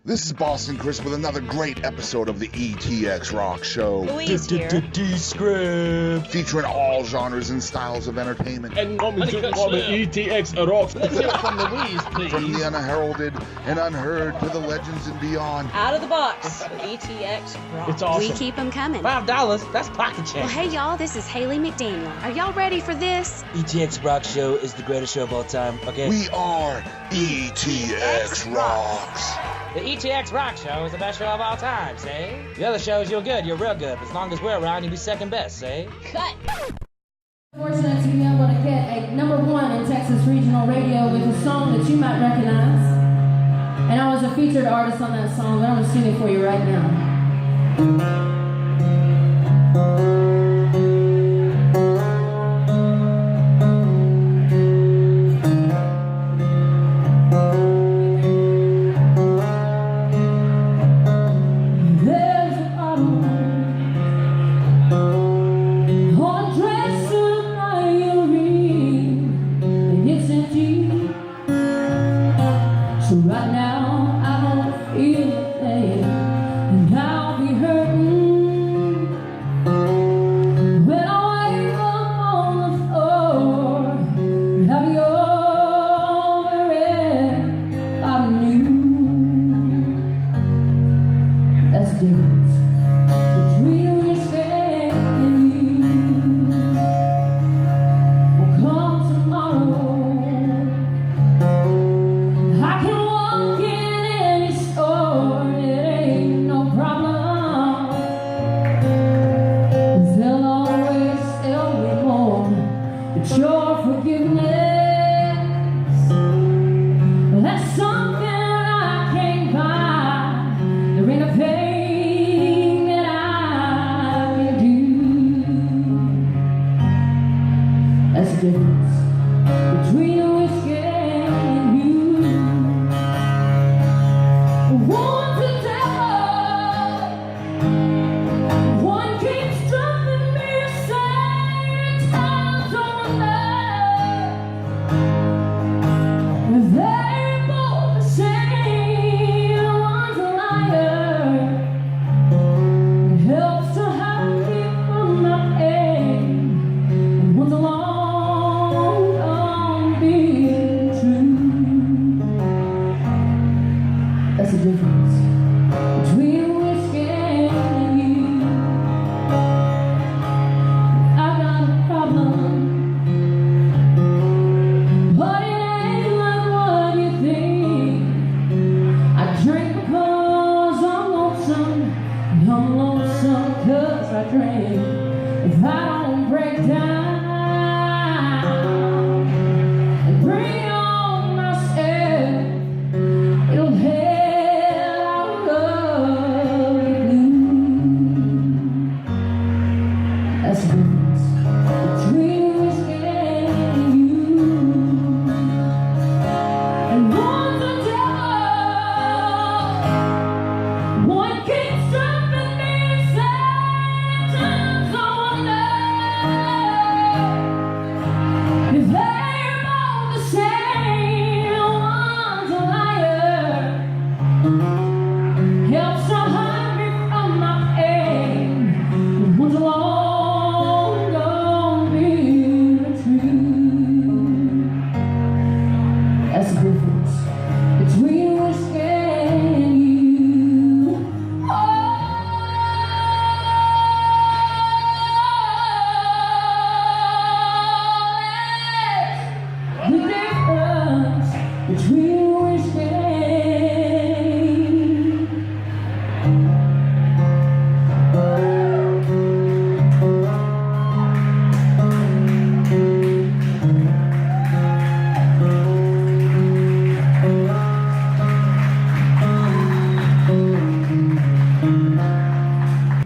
This is Boston Chris with another great episode of the ETX ROCKS Show. Louise here. Descript. Featuring all genres and styles of entertainment. And coming to the ETX ROCKS. Let's hear it from Louise, please. From the unheralded and unheard to the legends and beyond. Out of the box with ETX ROCKS. It's awesome. We keep them coming. $5, that's pocket change. Well, hey, y'all, this is Hayley McDaniel. Are y'all ready for this? ETX ROCKS Show is the greatest show of all time, okay? We are ETX ROCKS. The ETX ROCKS Show is the best show of all time, say? The other shows, you're good, you're real good. As long as we're around, you'll be second best, say? Cut. Fortunate to be able to get a #1 in Texas regional radio with a song that you might recognize. And I was a featured artist on that song, but I'm gonna sing it for you right now.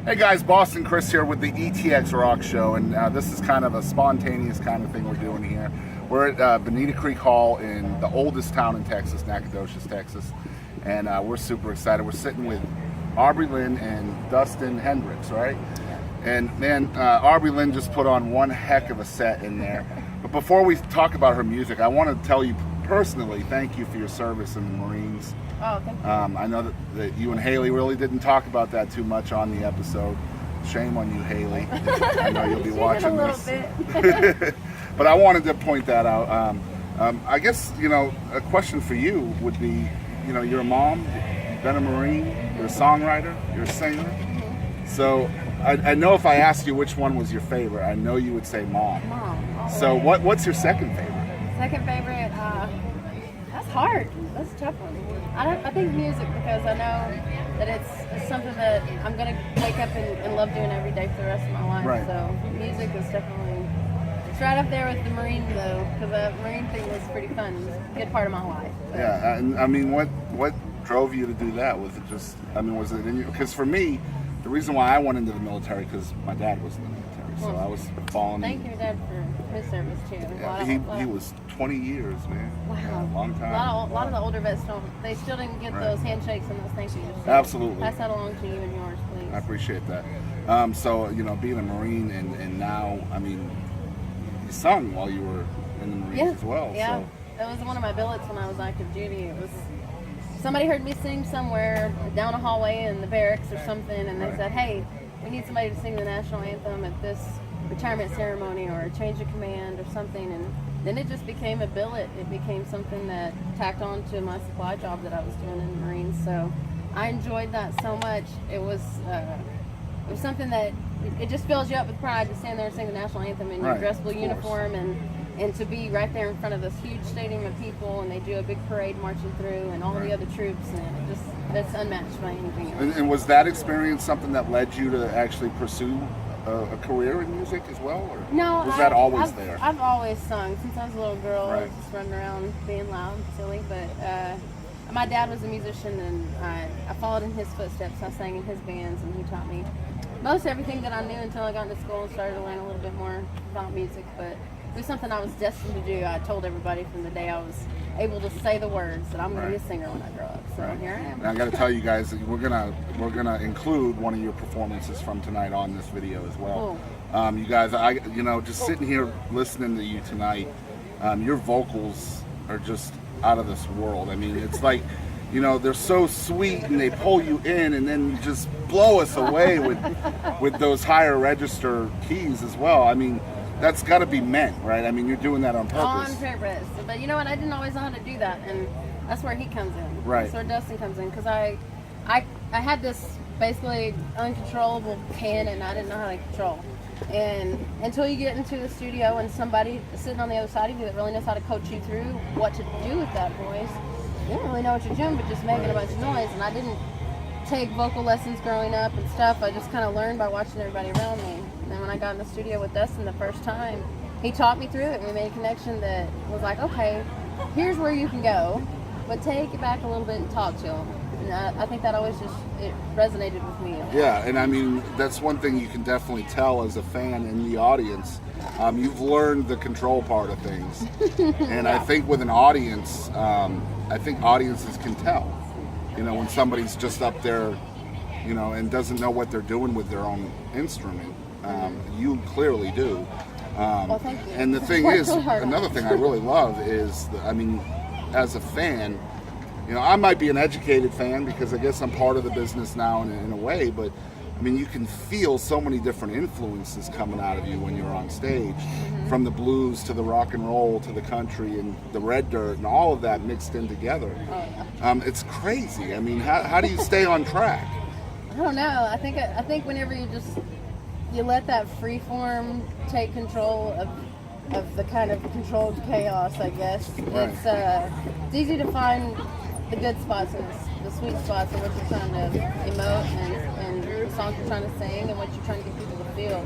Hey guys, Boston Chris here with the ETX ROCKS Show, and this is kind of a spontaneous kind of thing we're doing here. We're at Banita Creek Hall in the oldest town in Texas, Nacogdoches, Texas, and we're super excited. We're sitting with Aubrey Lynn and Dustin Hendricks, right? And man, Aubrey Lynn just put on one heck of a set in there. But before we talk about her music, I want to tell you personally, thank you for your service in the Marines. Oh, thank you. I know that you and Hayley really didn't talk about that too much on the episode. Shame on you, Hayley. I know you'll be watching a this. little bit. But I wanted to point that out. I guess, a question for you would be, you're a mom, you've been a Marine, you're a songwriter, you're a singer. Mm-hmm. So I know if I asked you which one was your favorite, I know you would say mom. Mom. So what's your second favorite? Second favorite, that's hard. That's a tough one. I think music, because I know that it's something that I'm going to wake up and love doing every day for the rest of my life. Right. So music is definitely, it's right up there with the Marine though, because the Marine thing was pretty fun. It was a good part of my life. So. Yeah, and I mean, what drove you to do that? Was it just, was it in you? Because for me, the reason why I went into the military, because my dad was in the military, so I was following. Thank your dad for his service too. Yeah, he was 20 years, man. Wow. Yeah, long time. A lot of the older vets they still didn't get those handshakes and those thank yous. So Absolutely. pass that along to you and yours, please. I appreciate that. So, being a Marine and now, you sung while you were in the Marines as well. Yeah, So. that was one of my billets when I was active duty. It was, somebody heard me sing somewhere down a hallway in the barracks or something, and they said, hey, we need somebody to sing the national anthem at this retirement ceremony or a change of command or something, and then it just became a billet. It became something that tacked on to my supply job that I was doing in the Marines. So I enjoyed that so much. It was something that it just fills you up with pride to stand there and sing the national anthem in your dressable uniform and to be right there in front of this huge stadium of people, and they do a big parade marching through and all the other troops, and that's unmatched by anything else. And was that experience something that led you to actually pursue a career in music as well? Or No, was that always there? I've always sung since I was a little girl. I was Right. just running around being loud and silly. But my dad was a musician, and I followed in his footsteps. I sang in his bands, and he taught me most everything that I knew until I got into school and started to learn a little bit more about music. But it was something I was destined to do. I told everybody from the day I was able to say the words that I'm going to be a singer when I grow up. So here I am. And I got to tell you guys that we're gonna include one of your performances from tonight on this video as well. Cool. You guys, just sitting here listening to you tonight, your vocals are just out of this world. I mean, it's like, they're so sweet and they pull you in, and then you just blow us away with those higher register keys as well. I mean, that's got to be meant, right? I mean, you're doing that on purpose. On purpose. But you know what? I didn't always know how to do that, and that's where he comes in. Right. That's where Dustin comes in, because I had this basically uncontrollable can, and I didn't know how to control. And until you get into the studio and somebody sitting on the other side of you that really knows how to coach you through what to do with that voice, you don't really know what you're doing, but just making a bunch of noise. And I didn't take vocal lessons growing up and stuff. I just kind of learned by watching everybody around me. And then when I got in the studio with Dustin the first time, he taught me through it, and we made a connection that was like, okay, here's where you can go, but take it back a little bit and talk to him. And I think that always it resonated with me. Yeah, and I mean, that's one thing you can definitely tell as a fan in the audience. You've learned the control part of things. And I think with an audience, I think audiences can tell, when somebody's just up there, and doesn't know what they're doing with their own instrument. You clearly do. Well, thank you. And the thing is, another thing I really love is, as a fan, I might be an educated fan because I guess I'm part of the business now in a way, but you can feel so many different influences coming out of you when you're on stage, from the blues to the rock and roll to the country and the red dirt and all of that mixed in together. Oh, yeah. It's crazy. How do you stay on track? I don't know. I think whenever you let that free form take control of the kind of controlled chaos, I guess. Right. It's easy to find the good spots and the sweet spots of what you're trying to emote and the songs you're trying to sing and what you're trying to get people to feel.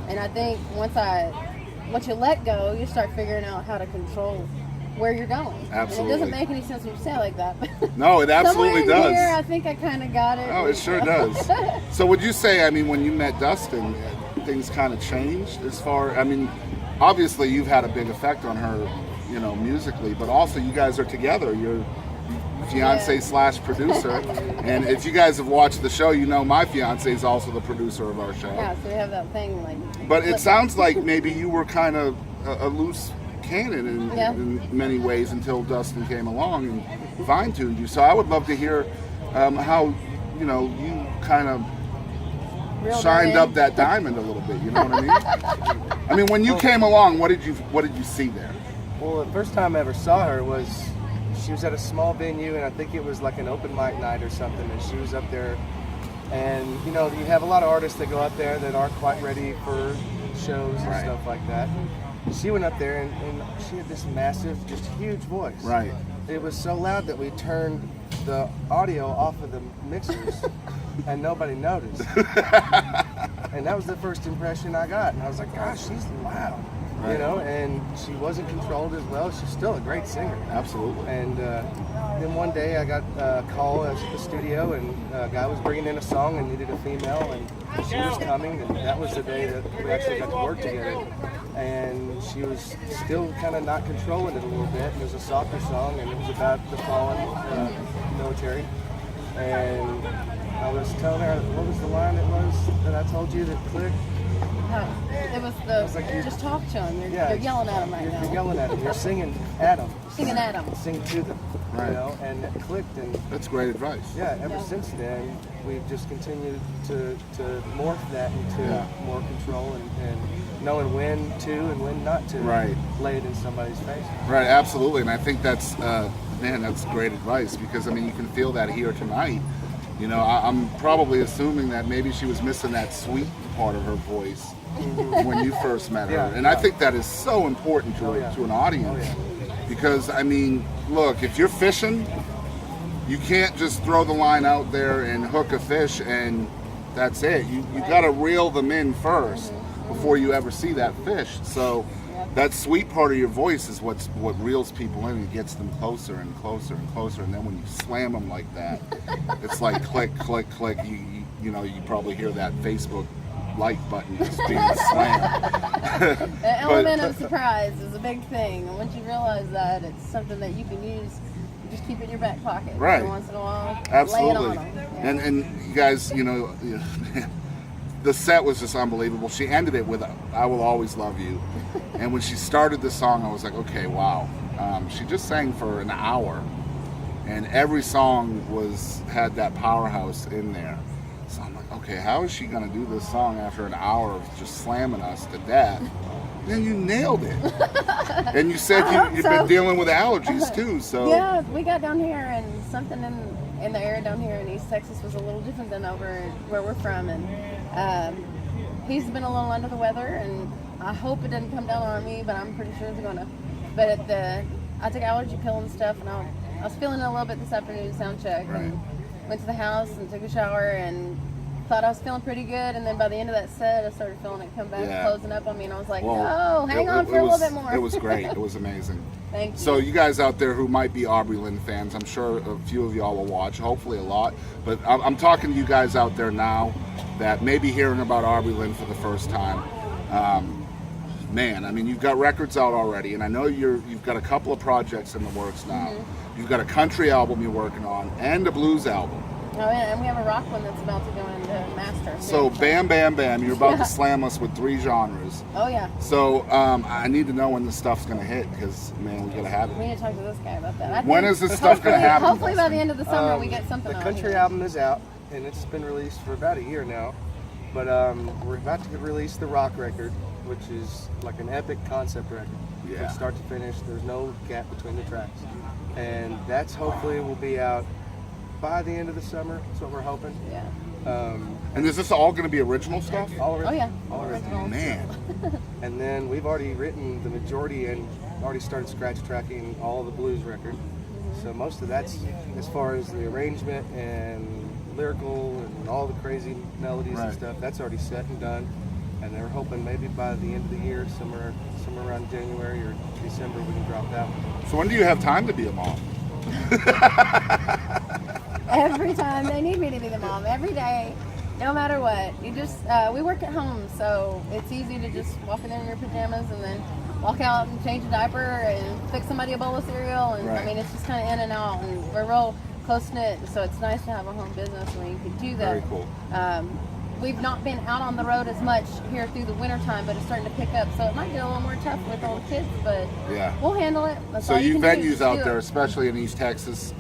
And I think once you let go, you start figuring out how to control where you're going. Absolutely. And it doesn't make any sense when you say it like that. No, it absolutely Somewhere in does. here, I think I kind of got it. Oh, it sure does. So would you say, when you met Dustin, things kind of changed as far, obviously you've had a big effect on her, musically, but also you guys are together. You're fiance / producer. And if you guys have watched the show, my fiance is also the producer of our show. Yeah, so we have that thing like. But it sounds like maybe you were kind of a loose canon Yeah. in many ways until Dustin came along and fine-tuned you. So I would love to hear how, you know, you kind of Reeled shined her in. up that diamond a little bit. You know what I mean? I mean, when you came along, what did you see there? Well, the first time I ever saw her was she was at a small venue, and I think it was like an open mic night or something, and she was up there. And you know, you have a lot of artists that go up there that aren't quite ready for shows and Right. stuff like that. She went up there and she had this massive, just huge voice. Right. It was so loud that we turned the audio off of the mixers and nobody noticed. And that was the first impression I got. And I was like, gosh, she's loud. Right. You know, and she wasn't controlled as well. She's still a great singer. Absolutely. And then one day I got a call at the studio, and a guy was bringing in a song and needed a female, and she was coming, and that was the day that we actually got to work together. And she was still kind of not controlling it a little bit. It was a softer song, and it was about the fallen military. And I was telling her, what was the line it was that I told you that clicked? It was the was like you- just talk to him. You're Yeah, yelling at him right now. You're yelling at them. You're singing at them. Singing at him. Sing to them. Right. You know, and it clicked, and That's great advice. yeah, ever Yeah. since then, we've just continued to morph that into Yeah. more control and knowing when to and when not to Right. lay it in somebody's face. Right, absolutely, and I think that's man, that's great advice, because I mean you can feel that here tonight. You know, I'm probably assuming that maybe she was missing that sweet part of her voice when you first met her, Yeah, and I yeah. think that is so important to Oh, yeah. to an audience, Oh, because I mean, look, if you're fishing, you can't just throw the line out there and hook a fish and that's it. You got to reel them in first before you ever see that fish. So that sweet part of your voice is what reels people in and gets them closer and closer and closer. And then when you slam them like that, it's like click, click, click. You know, you probably hear that Facebook like button just being slammed. The element of surprise is a big thing. And once you realize that, it's something that you can use. You just keep it in your back pocket. Right. Every once in a while. Lay it Absolutely. on them. Yeah. And you guys, you know, the set was just unbelievable. She ended it with "I Will Always Love You," and when she started the song, I was like, okay, wow. She just sang for an hour, and every song had that Powerhouse in there. So I'm like, okay, how is she gonna do this song after an hour of just slamming us to death? And you nailed it. And you said you've been dealing with allergies too, so Yeah, we got down here and something in the air down here in East Texas was a little different than over where we're from, and he's been a little under the weather, and I hope it doesn't come down on me, but I'm pretty sure it's gonna. But I took allergy pill and stuff, and I was feeling it a little bit this afternoon, sound check, and went to the house and took a shower and thought I was feeling pretty good, and then by the end of that set, I started feeling it come back, closing up on me, and I was like, well, no, hang on for a little bit more. It was great. It was amazing. Thank you. So you guys out there who might be Aubrey Lynn fans, I'm sure a few of y'all will watch, hopefully a lot. But I'm talking to you guys out there now that may be hearing about Aubrey Lynn for the first time. Man, I mean, you've got records out already, and I know you've got a couple of projects in the works now. Mm-hmm. You've got a country album you're working on and a blues album. Oh, yeah, and we have a rock one that's about to go into master. So bam, bam, bam, you're about to slam us with 3 genres. Oh, yeah. So I need to know when this stuff's going to hit, because, man, we got to have We it. need to talk to this guy about that. When is this stuff gonna happen, Hopefully by Dustin? the end of the summer we get something The on country here. album is out, and it's been released for about a year now. But we're about to release the rock record, which is like an epic concept record. Yeah. From start to finish, there's no gap between the tracks. And that's hopefully will be out by the end of the summer. That's what we're hoping. Yeah. And is this all going to be original stuff? All original. Oh, yeah. All original. Man. And then we've already written the majority and already started scratch tracking all the blues record. So most of that's, as far as the arrangement and lyrical and all the crazy melodies Right. and stuff, that's already set and done. And they're hoping maybe by the end of the year, somewhere around January or December, we can drop that one. So when do you have time to be a mom? Every time they need me to be the mom, every day, no matter what. You just, we work at home, so it's easy to just walk in there in your pajamas and then walk out and change a diaper and fix somebody a bowl of cereal. And Right. I mean, it's just kind of in and out, and we're real close knit, so it's nice to have a home business where you can do that. Very cool. we've not been out on the road as much here through the wintertime, but it's starting to pick up. So it might get a little more tough with all the kids, but we'll handle it. That's So all you can do, venues just out do there, it. especially in East Texas,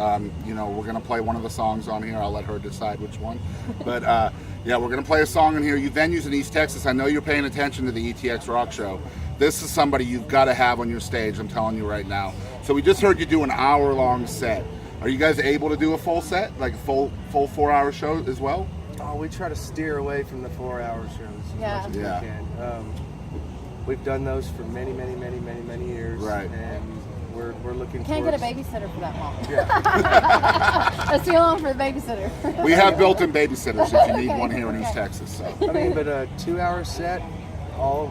you know, we're going to play one of the songs on here. I'll let her decide which one. But yeah, we're going to play a song in here. You venues in East Texas, I know you're paying attention to the ETX ROCKS Show. This is somebody you've got to have on your stage, I'm telling you right now. So we just heard you do an hour-long set. Are you guys able to do a full set, like a full 4-hour show as well? Oh, we try to steer away from the 4-hour shows as Yeah. much as we can. We've done those for many years. Right. And we're looking Can't get a towards- babysitter for that long. Yeah. That's too long for the babysitter. We have built-in babysitters if you need one here in East Texas. So. I mean, but a 2-hour set, Full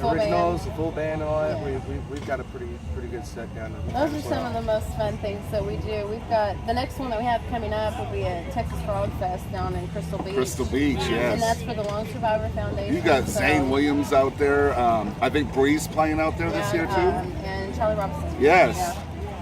originals, band. the full band and all that, Yeah. we've got a pretty good set down. Those are some of the most fun things that we do. We've got the next one that we have coming up will be at Texas Frog Fest down in Crystal Beach. Crystal Beach, yes. And that's for the Lone Survivor Foundation. You got So- Zane Williams out there. I think Bree's playing out there this year too. And Charlie Robinson. Yes. Yeah.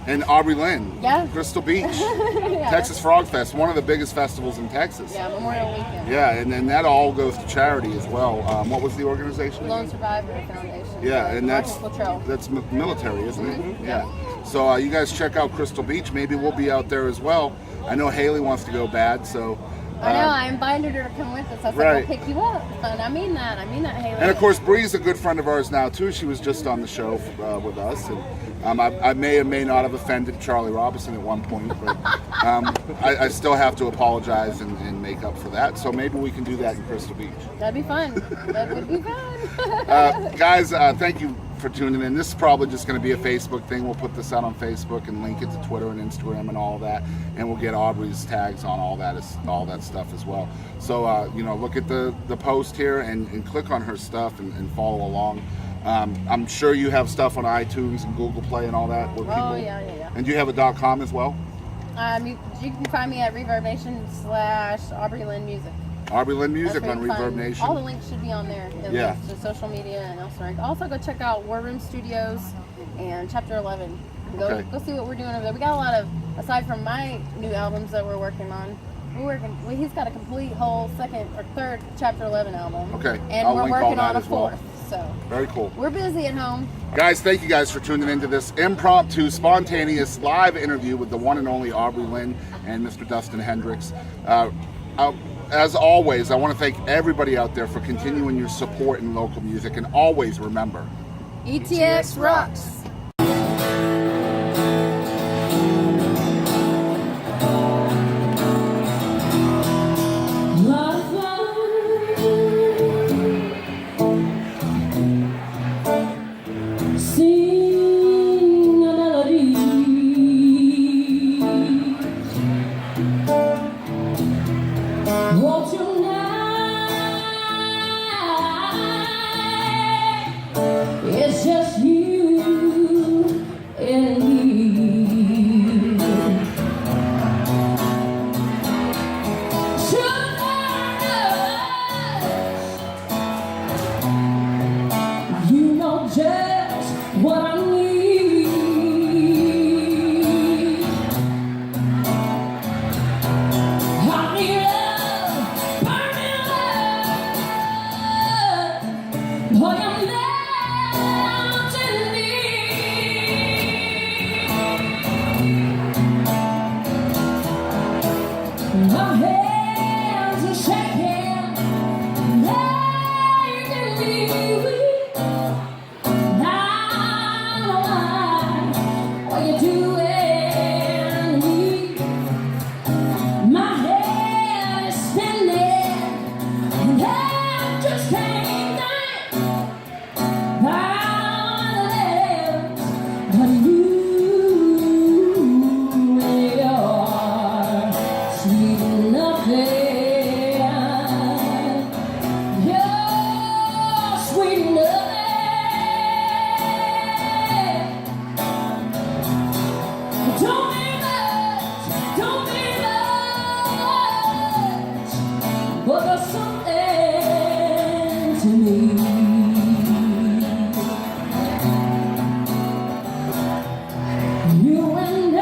And Aubrey Lynn. Yeah. Crystal Beach. Yeah. Texas Frog Fest, one of the biggest festivals in Texas. Yeah, Memorial Weekend. Yeah, and then that all goes to charity as well. What was the organization? Lone Survivor Foundation. Yeah, So and Marcus Luttrell. that's military, isn't it? Yeah. So you guys check out Crystal Beach. Maybe we'll be out there as well. I know Hayley wants to go bad, so. I know, I invited her to come with us. I said, Right. I'll pick you up. And I mean that, Hayley. And of course, Bree's a good friend of ours now too. She was just on the show with us, and I may or may not have offended Charlie Robinson at one point, but I still have to apologize and make up for that. So maybe we can do that in Crystal Beach. That'd be fun. That would be fun. Guys, thank you for tuning in. This is probably just going to be a Facebook thing. We'll put this out on Facebook and link it to Twitter and Instagram and all that, and we'll get Aubrey's tags on all that stuff as well. So you know, look at the post here and click on her stuff and follow along. I'm sure you have stuff on iTunes and Google Play and all that. Where people, yeah. And you have a .com as well? You can find me at ReverbNation/Aubrey Lynn Music. Aubrey Lynn Music That's on where you Reverb find- Nation. All the links should be on there. The Yeah. links to social media and elsewhere. Also, go check out War Room Studios and Chapter 11. Go see what we're doing over there. We got a lot of, aside from my new albums that we're working on, he's got a complete whole second or third Chapter 11 album. Okay. And I'll we're link all working that on a as well. fourth. So Very cool. we're busy at home. Guys, thank you guys for tuning into this impromptu, spontaneous live interview with the one and only Aubrey Lynn and Mr. Dustin Hendricks. As always, I want to thank everybody out there for continuing your support in local music, and always remember, ETX rocks. Sing a melody. Won't you now? It's just you and me. You know just what I need. I need love, burning love. Boy, I'm down to need. My hands are shaking, making me weak. What you doing to me? My head is spinning, and I just can't think about it. But you and your sweet nothing, your sweet nothing. Don't be much, but there's something to me. You and I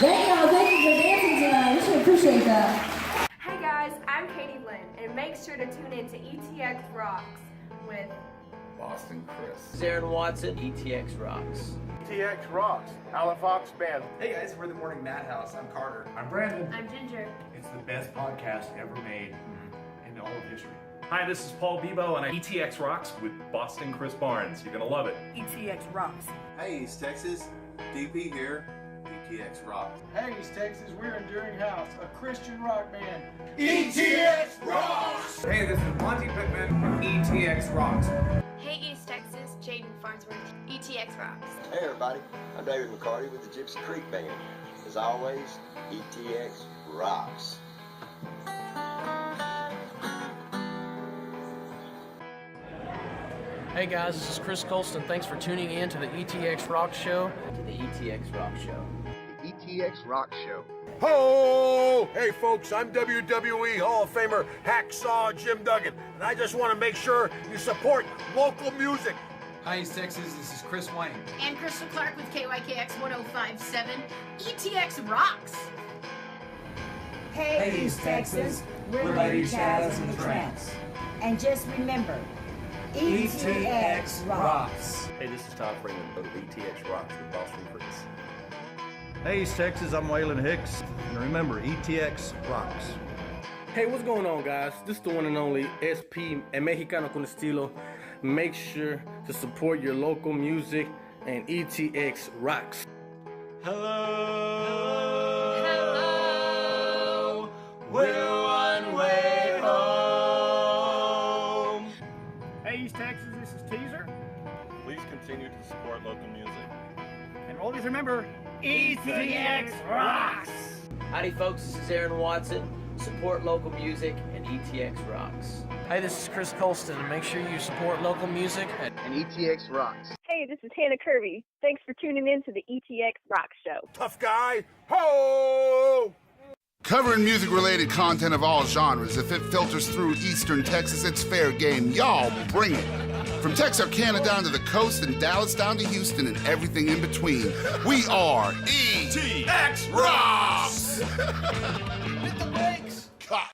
Thank y'all. Thank you for dancing tonight. We should appreciate that. Hey guys, I'm Katie Lynn, and make sure to tune in to ETX Rocks with Boston Chris. This is Aaron Watson, ETX Rocks. ETX Rocks, Alan Fox Band. Hey guys, we're the Morning Madhouse. I'm Carter. I'm Brandon. I'm Ginger. It's the best podcast ever made in all of history. Hi, this is Paul Bebo and ETX Rocks with Boston Chris Barnes. You're gonna love it. ETX Rocks. Hey East Texas, DP here. ETX Rocks. Hey East Texas, we're Enduring House, a Christian rock band. ETX Rocks! Hey, this is Monty Pittman from ETX Rocks. Hey East Texas, Jaden Farnsworth, ETX Rocks. Hey everybody, I'm David McCarty with the Gypsy Creek Band. As always, ETX Rocks. Hey guys, this is Chris Colston. Thanks for tuning in to the ETX ROCKS Show. To the ETX ROCKS Show. The ETX ROCKS Show. Ho! Hey folks, I'm WWE Hall of Famer Hacksaw Jim Duggan, and I just want to make sure you support local music. Hi East Texas, this is Chris Wayne. And Crystal Clark with KYKX 1057, ETX Rocks. Hey East Texas, we're Lady Shadows and the Tramps. And just remember, ETX Rocks. Hey, this is Todd Freeman of ETX Rocks with Boston Chris. Hey East Texas, I'm Waylon Hicks, and remember, ETX Rocks. Hey, what's going on guys? This is the one and only SP and Mexicano con Estilo. Make sure to support your local music and ETX Rocks. Hello, we're one way home. Hey East Texas, this is Teaser. Please continue to support local music. And always remember, ETX Rocks! Howdy folks, this is Aaron Watson. Support local music and ETX Rocks. Hey, this is Chris Colston, and make sure you support local music And ETX Rocks. Hey, this is Hannah Kirby. Thanks for tuning in to the ETX Rocks Show. Tough guy, ho! Covering music-related content of all genres. If it filters through Eastern Texas, it's fair game. Y'all bring it. From Texarkana down to the coast and Dallas down to Houston and everything in between, we are ETX Rocks!